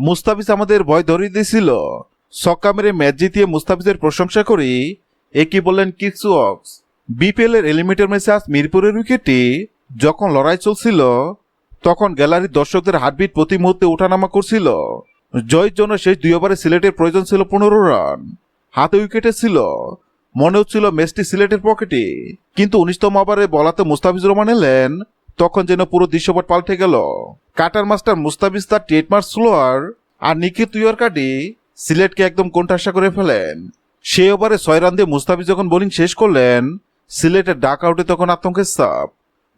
মুস্তাফিজ আমাদের ভয় ধরিয়ে দিয়েছিল। ছক্কা মেরে ম্যাচ জিতিয়ে মুস্তাফিজের প্রশংসা করি। একই বললেন কিকস ওয়াক্স। বিপিএল এর এলিমিনেটর ম্যাচে আজ মিরপুরের উইকেটে যখন লড়াই চলছিল তখন গ্যালারির দর্শকদের হার্টবিট প্রতি মুহূর্তে ওঠানামা করছিল। জয়ের জন্য শেষ 2 ওভারে সিলেটের প্রয়োজন ছিল 15 রান। হাতে উইকেটে ছিল, মনে হচ্ছিল ম্যাচটি সিলেটের পকেটে। কিন্তু 19তম ওভারে বলাতে মুস্তাফিজুর রহমান এলেন, তখন যেন পুরো দৃশ্যপট পাল্টে গেল। কাটার মাস্টার মুস্তাফিজ তার ট্রেডমার্ক স্লোয়ার আর নিখিত ইয়র্কারে সিলেটকে একদম কোণঠাসা করে ফেলেন। সেই ওভারে 6 রান দিয়ে মুস্তাফিজ যখন বোলিং শেষ করলেন, সিলেটের ডাক আউটে তখন আতঙ্কের চাপ।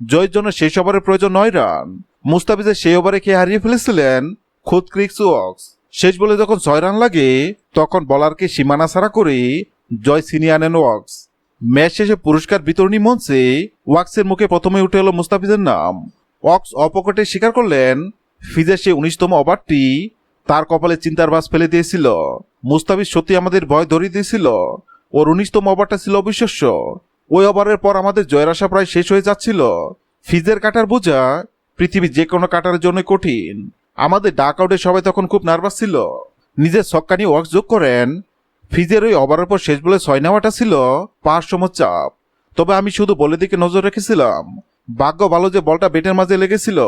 জয়ের জন্য শেষ ওভারের প্রয়োজন 9 রান। মুস্তাফিজের সেই ওভারে কে হারিয়ে ফেলেছিলেন খোদ কিকস ওয়াক্স। শেষ বলে যখন 6 রান লাগে তখন বলারকে সীমানা ছাড়া করে জয় ছিনিয়ে আনেন ওয়াক্স। ম্যাচ শেষে পুরস্কার বিতরণী মঞ্চে ওয়াক্সের মুখে প্রথমে উঠে এলো মুস্তাফিজের নাম। ওয়াক্স অপকটে স্বীকার করলেন ফিজের সেই 19তম ওভারটি তার কপালে চিন্তার বাস ফেলে দিয়েছিল। মুস্তাফিজ সত্যি আমাদের ভয় ধরিয়ে দিয়েছিল। ওর 19তম ওভারটা ছিল অবিশ্বাস্য। ওই ওভারের পর আমাদের জয়ের আশা প্রায় শেষ হয়ে যাচ্ছিল। ফিজের কাটার বোঝা পৃথিবীর যে কোনো কাটার জন্য কঠিন। আমাদের ডাক আউটে সবাই তখন খুব নার্ভাস ছিল। নিজের ছক্কা নিয়ে ওয়াক্স যোগ করেন, ফিজের ওই ওভারের পর শেষ বলে 6 নেওয়াটা ছিল পাহাড় সম চাপ। তবে আমি শুধু বলের দিকে নজর রেখেছিলাম। ভাগ্য ভালো যে বলটা ব্যাটের মাঝে লেগেছিল।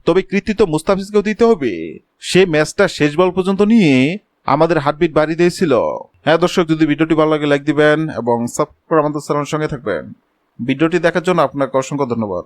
তবে কৃতিত্ব মুস্তাফিজকেও দিতে হবে। সে ম্যাচটা শেষ বল পর্যন্ত নিয়ে আমাদের হার্টবিট বাড়িয়ে দিয়েছিল। হ্যাঁ দর্শক, যদি ভিডিওটি ভালো লাগে লাইক দিবেন এবং সাবস্ক্রাইব করে আমাদের চ্যানেলের সঙ্গে থাকবেন। ভিডিওটি দেখার জন্য আপনাকে অসংখ্য ধন্যবাদ।